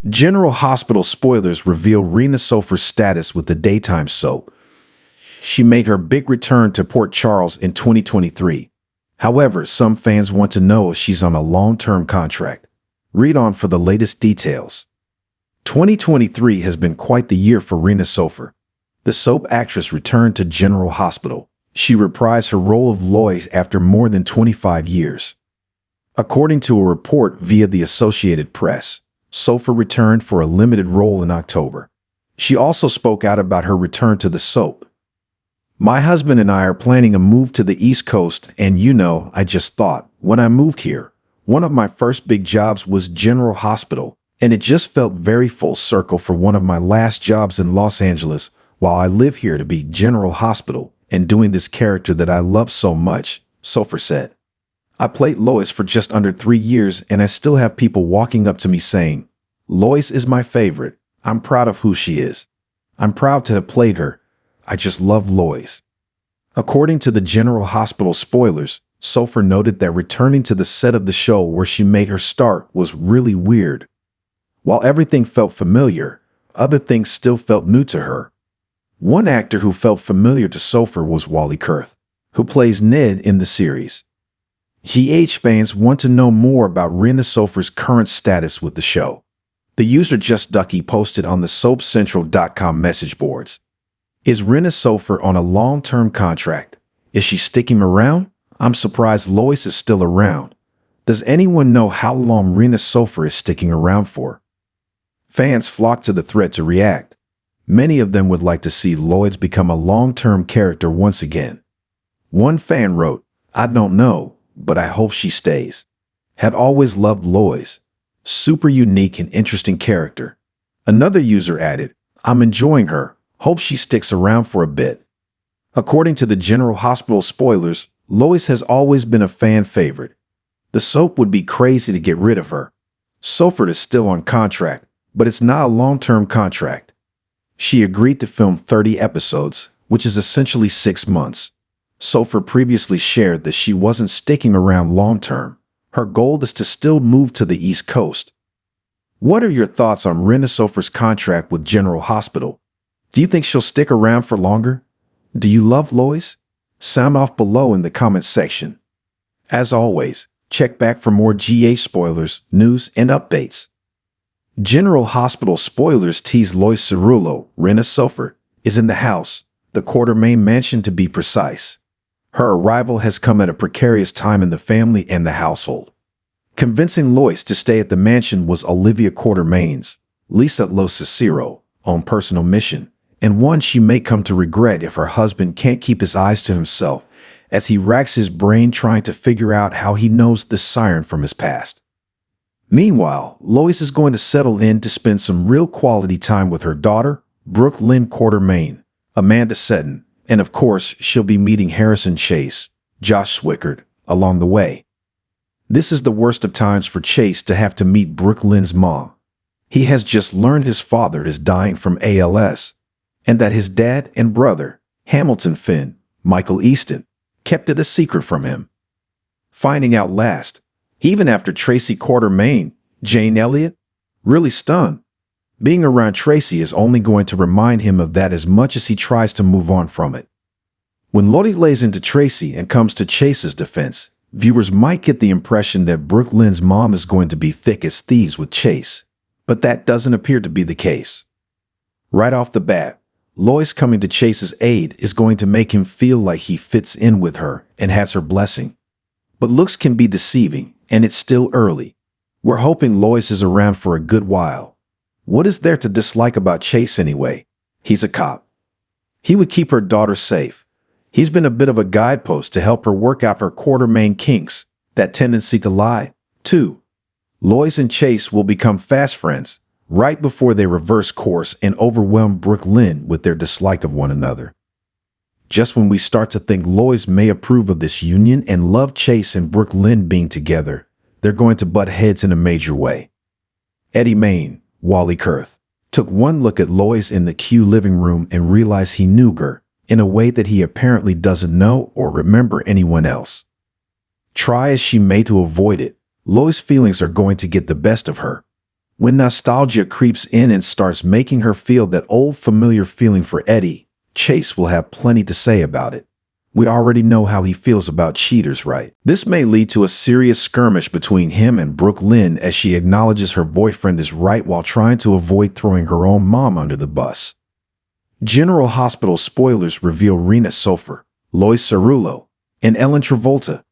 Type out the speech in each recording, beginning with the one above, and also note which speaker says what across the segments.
Speaker 1: General Hospital spoilers reveal Rena Sofer's status with the daytime soap. She made her big return to Port Charles in 2023. However, some fans want to know if she's on a long-term contract. Read on for the latest details. 2023 has been quite the year for Rena Sofer. The soap actress returned to General Hospital. She reprised her role of Lois after more than 25 years. According to a report via the Associated Press, Sofer returned for a limited role in October. She also spoke out about her return to the soap. "My husband and I are planning a move to the East Coast, and I just thought, when I moved here, one of my first big jobs was General Hospital, and it just felt very full circle for one of my last jobs in Los Angeles while I live here to be General Hospital and doing this character that I love so much," Sofer said. "I played Lois for just under 3 years, and I still have people walking up to me saying, 'Lois is my favorite. I'm proud of who she is. I'm proud to have played her. I just love Lois.'" According to the General Hospital spoilers, Sofer noted that returning to the set of the show where she made her start was really weird. While everything felt familiar, other things still felt new to her. One actor who felt familiar to Sofer was Wally Kurth, who plays Ned in the series. GH fans want to know more about Rena Sofer's current status with the show. The user JustDucky posted on the SoapCentral.com message boards. Is Rena Sofer on a long-term contract? Is she sticking around? I'm surprised Lois is still around. Does anyone know how long Rena Sofer is sticking around for? Fans flocked to the thread to react. Many of them would like to see Lois become a long-term character once again. One fan wrote, "I don't know, but I hope she stays. Had always loved Lois. Super unique and interesting character." Another user added, "I'm enjoying her. Hope she sticks around for a bit." According to the General Hospital spoilers, Lois has always been a fan favorite. The soap would be crazy to get rid of her. Sofer is still on contract, but it's not a long-term contract. She agreed to film 30 episodes, which is essentially 6 months. Sofer previously shared that she wasn't sticking around long-term. Her goal is to still move to the East Coast. What are your thoughts on Rena Sofer's contract with General Hospital? Do you think she'll stick around for longer? Do you love Lois? Sound off below in the comments section. As always, check back for more GH spoilers, news, and updates. General Hospital spoilers tease Lois Cerullo, Rena Sofer, is in the house, the Quartermaine mansion to be precise. Her arrival has come at a precarious time in the family and the household. Convincing Lois to stay at the mansion was Olivia Quartermaine's, Lisa Lois Cerullo, own personal mission, and one she may come to regret if her husband can't keep his eyes to himself as he racks his brain trying to figure out how he knows this siren from his past. Meanwhile, Lois is going to settle in to spend some real quality time with her daughter, Brook Lynn Quartermaine, Amanda Seton, and of course, she'll be meeting Harrison Chase, Josh Swickard, along the way. This is the worst of times for Chase to have to meet Brook Lynn's mom. He has just learned his father is dying from ALS, and that his dad and brother, Hamilton Finn, Michael Easton, kept it a secret from him. Finding out last, even after Tracy Quartermaine, Jane Elliott, really stunned. Being around Tracy is only going to remind him of that as much as he tries to move on from it. When Lottie lays into Tracy and comes to Chase's defense, viewers might get the impression that Brook Lynn's mom is going to be thick as thieves with Chase, but that doesn't appear to be the case. Right off the bat, Lois coming to Chase's aid is going to make him feel like he fits in with her and has her blessing. But looks can be deceiving, and it's still early. We're hoping Lois is around for a good while. What is there to dislike about Chase anyway? He's a cop. He would keep her daughter safe. He's been a bit of a guidepost to help her work out her Quartermaine kinks, that tendency to lie, too. Lois and Chase will become fast friends right before they reverse course and overwhelm Brook Lynn with their dislike of one another. Just when we start to think Lois may approve of this union and love Chase and Brook Lynn being together, they're going to butt heads in a major way. Eddie Main, Wally Kurth, took one look at Lois in the Q living room and realized he knew her in a way that he apparently doesn't know or remember anyone else. Try as she may to avoid it, Lois' feelings are going to get the best of her. When nostalgia creeps in and starts making her feel that old familiar feeling for Eddie, Chase will have plenty to say about it. We already know how he feels about cheaters, right? This may lead to a serious skirmish between him and Brook Lynn as she acknowledges her boyfriend is right while trying to avoid throwing her own mom under the bus. General Hospital spoilers reveal Rena Sofer, Lois Cerullo, and Ellen Travolta,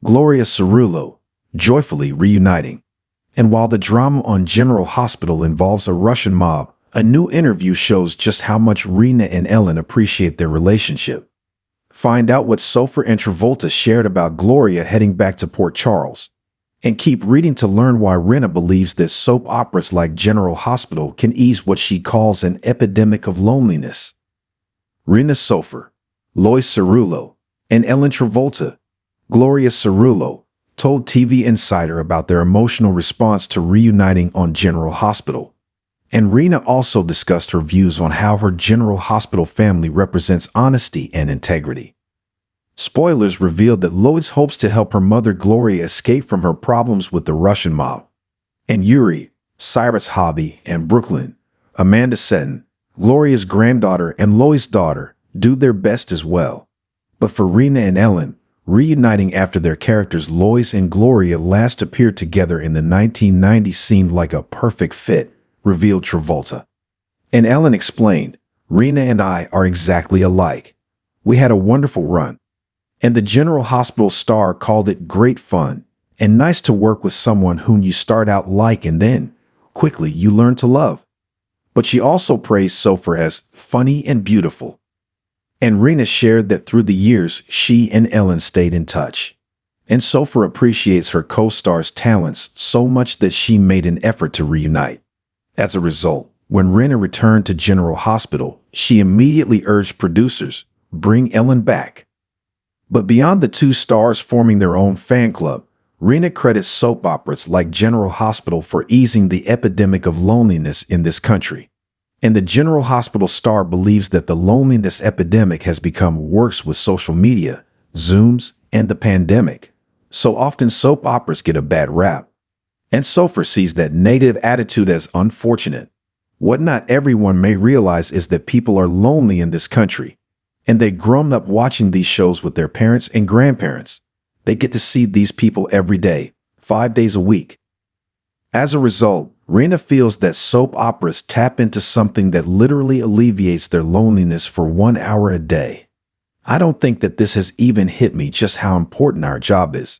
Speaker 1: Gloria Cerullo, joyfully reuniting. And while the drama on General Hospital involves a Russian mob, a new interview shows just how much Rena and Ellen appreciate their relationship. Find out what Sofer and Travolta shared about Gloria heading back to Port Charles. And keep reading to learn why Rena believes that soap operas like General Hospital can ease what she calls an epidemic of loneliness. Rena Sofer, Lois Cerullo, and Ellen Travolta, Gloria Cerullo, told TV Insider about their emotional response to reuniting on General Hospital. And Rena also discussed her views on how her General Hospital family represents honesty and integrity. Spoilers revealed that Lois hopes to help her mother Gloria escape from her problems with the Russian mob. And Yuri, Cyrus Hobby, and Brook Lynn, Amanda Seton, Gloria's granddaughter and Lois' daughter, do their best as well. But for Rena and Ellen, reuniting after their characters Lois and Gloria last appeared together in the 1990s seemed like a perfect fit, revealed Travolta. And Ellen explained, Rena and I are exactly alike. We had a wonderful run. And the General Hospital star called it great fun and nice to work with someone whom you start out like and then, quickly, you learn to love. But she also praised Sofer as funny and beautiful. And Rena shared that through the years, she and Ellen stayed in touch. And Sofer appreciates her co-star's talents so much that she made an effort to reunite. As a result, when Rena returned to General Hospital, she immediately urged producers, bring Ellen back. But beyond the two stars forming their own fan club, Rena credits soap operas like General Hospital for easing the epidemic of loneliness in this country. And the General Hospital star believes that the loneliness epidemic has become worse with social media, Zooms, and the pandemic. So often soap operas get a bad rap. And Sofer sees that negative attitude as unfortunate. What not everyone may realize is that people are lonely in this country. And they've grown up watching these shows with their parents and grandparents. They get to see these people every day, 5 days a week. As a result, Rena feels that soap operas tap into something that literally alleviates their loneliness for 1 hour a day. I don't think that this has even hit me just how important our job is.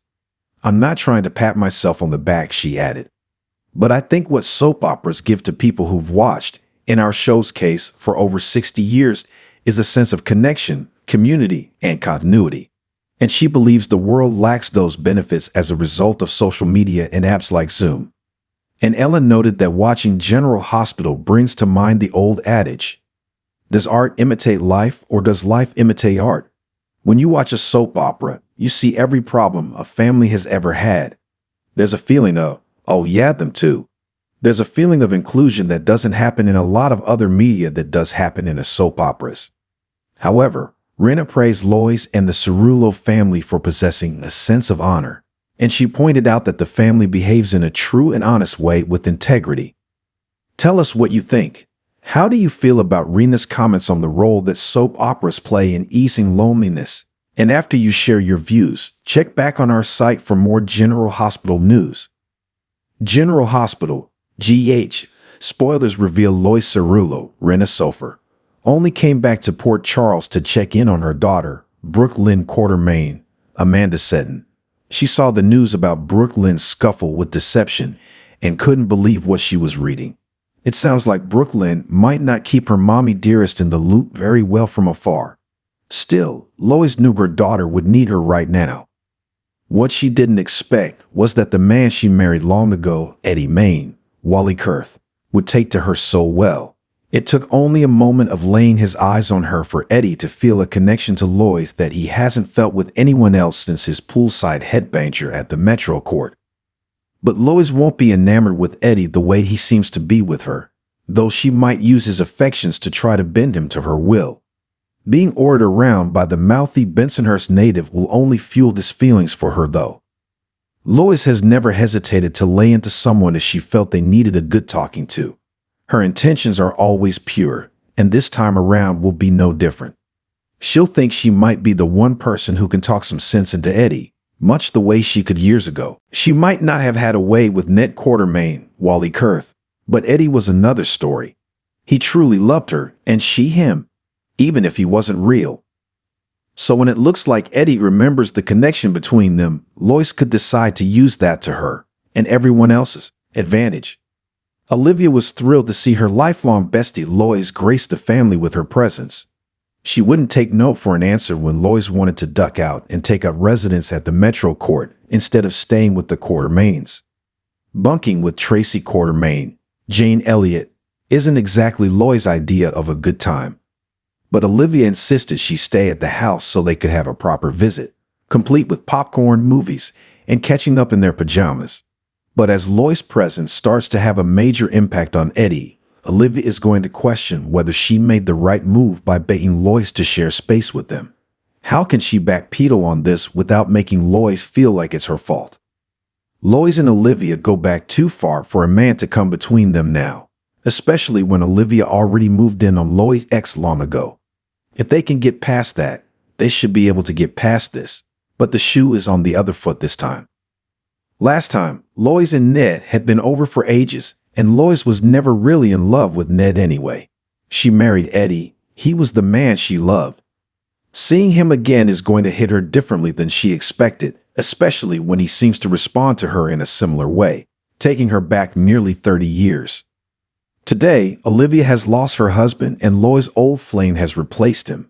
Speaker 1: I'm not trying to pat myself on the back, she added. But I think what soap operas give to people who've watched, in our show's case, for over 60 years, is a sense of connection, community, and continuity. And she believes the world lacks those benefits as a result of social media and apps like Zoom. And Ellen noted that watching General Hospital brings to mind the old adage, does art imitate life or does life imitate art? When you watch a soap opera, you see every problem a family has ever had. There's a feeling of, oh yeah, them too. There's a feeling of inclusion that doesn't happen in a lot of other media that does happen in a soap operas. However, Rena praised Lois and the Cerullo family for possessing a sense of honor, and she pointed out that the family behaves in a true and honest way with integrity. Tell us what you think. How do you feel about Rena's comments on the role that soap operas play in easing loneliness? And after you share your views, check back on our site for more General Hospital news. General Hospital, GH, spoilers reveal Lois Cerullo, Rena Sofer, only came back to Port Charles to check in on her daughter, Brook Lynn Quartermaine, Amanda Seton. She saw the news about Brook Lynn's scuffle with deception and couldn't believe what she was reading. It sounds like Brook Lynn might not keep her mommy dearest in the loop very well from afar. Still, Lois knew her daughter would need her right now. What she didn't expect was that the man she married long ago, Eddie Maine, Wally Kurth, would take to her so well. It took only a moment of laying his eyes on her for Eddie to feel a connection to Lois that he hasn't felt with anyone else since his poolside headbanger at the Metro Court. But Lois won't be enamored with Eddie the way he seems to be with her, though she might use his affections to try to bend him to her will. Being ordered around by the mouthy Bensonhurst native will only fuel his feelings for her, though. Lois has never hesitated to lay into someone if she felt they needed a good talking to. Her intentions are always pure, and this time around will be no different. She'll think she might be the one person who can talk some sense into Eddie, much the way she could years ago. She might not have had a way with Ned Quartermaine, Wally Kurth, but Eddie was another story. He truly loved her, and she him, even if he wasn't real. So when it looks like Eddie remembers the connection between them, Lois could decide to use that to her and everyone else's advantage. Olivia was thrilled to see her lifelong bestie Lois grace the family with her presence. She wouldn't take no for an answer when Lois wanted to duck out and take up residence at the Metro Court instead of staying with the Quartermaines. Bunking with Tracy Quartermaine, Jane Elliott, isn't exactly Lois' idea of a good time. But Olivia insisted she stay at the house so they could have a proper visit, complete with popcorn, movies, and catching up in their pajamas. But as Lois' presence starts to have a major impact on Eddie, Olivia is going to question whether she made the right move by begging Lois to share space with them. How can she backpedal on this without making Lois feel like it's her fault? Lois and Olivia go back too far for a man to come between them now, especially when Olivia already moved in on Lois' ex long ago. If they can get past that, they should be able to get past this, but the shoe is on the other foot this time. Last time, Lois and Ned had been over for ages, and Lois was never really in love with Ned anyway. She married Eddie. He was the man she loved. Seeing him again is going to hit her differently than she expected, especially when he seems to respond to her in a similar way, taking her back nearly 30 years. Today, Olivia has lost her husband and Lois' old flame has replaced him.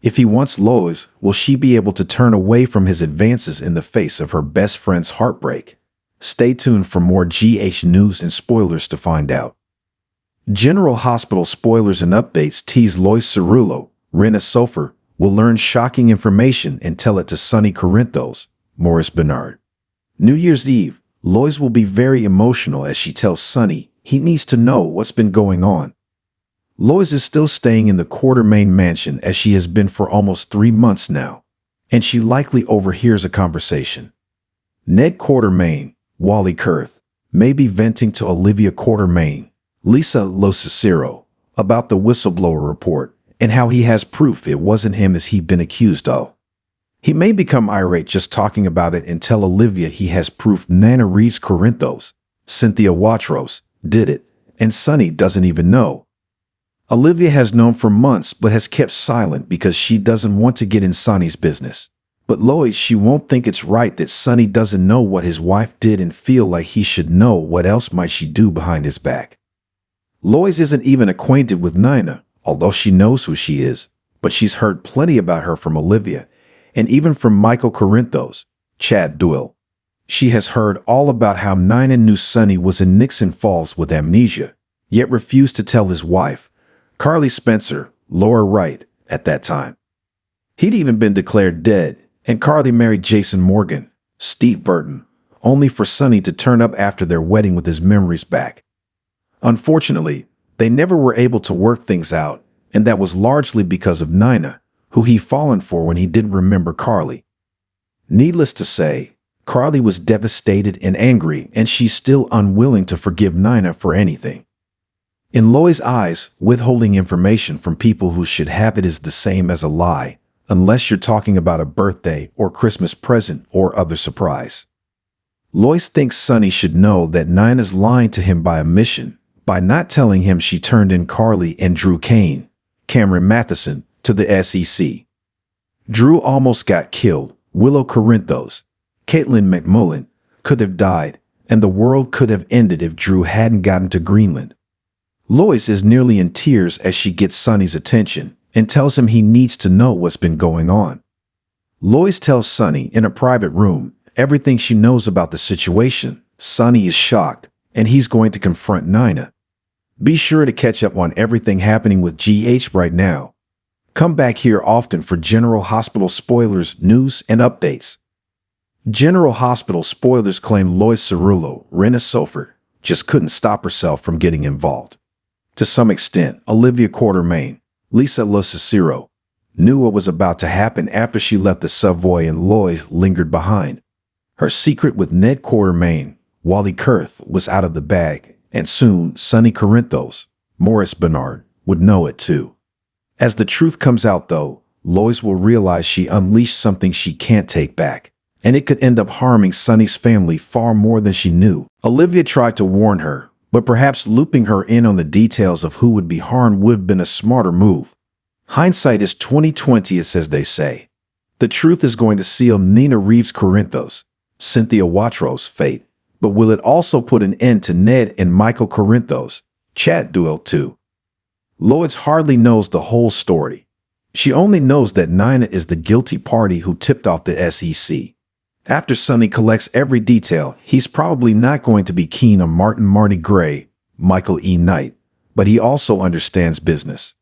Speaker 1: If he wants Lois, will she be able to turn away from his advances in the face of her best friend's heartbreak? Stay tuned for more GH news and spoilers to find out. General Hospital spoilers and updates tease Lois Cerullo, Rena Sofer, will learn shocking information and tell it to Sonny Corinthos, Maurice Bernard. New Year's Eve, Lois will be very emotional as she tells Sonny he needs to know what's been going on. Lois is still staying in the Quartermaine mansion as she has been for almost 3 months now, and she likely overhears a conversation. Ned Quartermaine, Wally Kurth, may be venting to Olivia Quartermaine, Lisa Locicero, about the whistleblower report and how he has proof it wasn't him as he'd been accused of. He may become irate just talking about it and tell Olivia he has proof Nana Reeves Corinthos, Cynthia Watros, did it, and Sonny doesn't even know. Olivia has known for months but has kept silent because she doesn't want to get in Sonny's business. But Lois, she won't think it's right that Sonny doesn't know what his wife did and feel like he should know what else might she do behind his back. Lois isn't even acquainted with Nina, although she knows who she is, but she's heard plenty about her from Olivia, and even from Michael Corinthos, Chad Doyle. She has heard all about how Nina knew Sonny was in Nixon Falls with amnesia, yet refused to tell his wife, Carly Spencer, Laura Wright, at that time. He'd even been declared dead, and Carly married Jason Morgan, Steve Burton, only for Sonny to turn up after their wedding with his memories back. Unfortunately, they never were able to work things out, and that was largely because of Nina, who he'd fallen for when he didn't remember Carly. Needless to say, Carly was devastated and angry, and she's still unwilling to forgive Nina for anything. In Lois' eyes, withholding information from people who should have it is the same as a lie, unless you're talking about a birthday or Christmas present or other surprise. Lois thinks Sonny should know that Nina's lying to him by omission, by not telling him she turned in Carly and Drew Cameron Matheson, to the SEC. Drew almost got killed. Willow Corinthos, Caitlin McMullen, could have died, and the world could have ended if Drew hadn't gotten to Greenland. Lois is nearly in tears as she gets Sonny's attention and tells him he needs to know what's been going on. Lois tells Sonny in a private room everything she knows about the situation. Sonny is shocked, and he's going to confront Nina. Be sure to catch up on everything happening with GH right now. Come back here often for General Hospital spoilers, news, and updates. General Hospital spoilers claim Lois Cerullo, Rena Sofer, just couldn't stop herself from getting involved. To some extent, Olivia Quartermaine, Lisa Locicero, knew what was about to happen after she left the Savoy and Lois lingered behind. Her secret with Ned Quartermaine, Wally Kurth, was out of the bag, and soon Sonny Corinthos, Morris Bernard, would know it too. As the truth comes out, though, Lois will realize she unleashed something she can't take back, and it could end up harming Sonny's family far more than she knew. Olivia tried to warn her, but perhaps looping her in on the details of who would be harmed would have been a smarter move. Hindsight is 20/20, as they say. The truth is going to seal Nina Reeves Corinthos, Cynthia Watro's fate, but will it also put an end to Ned and Michael Corinthos' chat duel too? Lois hardly knows the whole story. She only knows that Nina is the guilty party who tipped off the SEC. After Sonny collects every detail, he's probably not going to be keen on Marty Gray, Michael E. Knight, but he also understands business.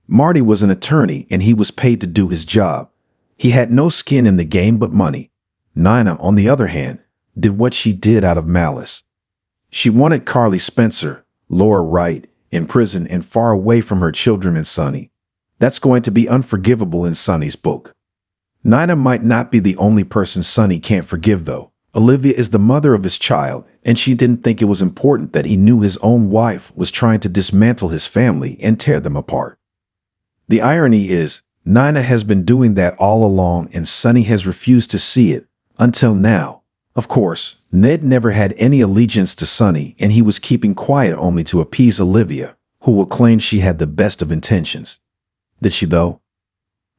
Speaker 1: Marty was an attorney and he was paid to do his job. He had no skin in the game but money. Nina, on the other hand, did what she did out of malice. She wanted Carly Spencer, Laura Wright, in prison and far away from her children and Sonny. That's going to be unforgivable in Sonny's book. Nina might not be the only person Sonny can't forgive, though. Olivia is the mother of his child, and she didn't think it was important that he knew his own wife was trying to dismantle his family and tear them apart. The irony is, Nina has been doing that all along and Sonny has refused to see it, until now. Of course, Ned never had any allegiance to Sonny, and he was keeping quiet only to appease Olivia, who will claim she had the best of intentions. Did she, though?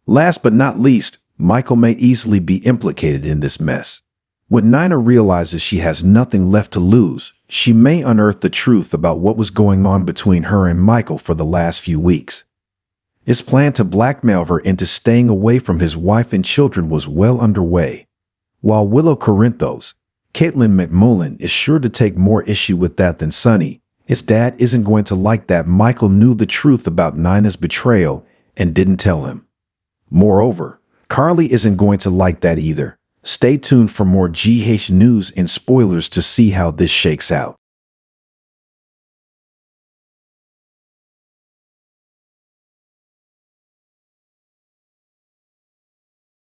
Speaker 1: Last but not least, Michael may easily be implicated in this mess. When Nina realizes she has nothing left to lose, she may unearth the truth about what was going on between her and Michael for the last few weeks. His plan to blackmail her into staying away from his wife and children was well underway. While Willow Corinthos, Caitlin McMullen, is sure to take more issue with that than Sonny, his dad isn't going to like that Michael knew the truth about Nina's betrayal and didn't tell him. Moreover, Carly isn't going to like that either. Stay tuned for more GH news and spoilers to see how this shakes out.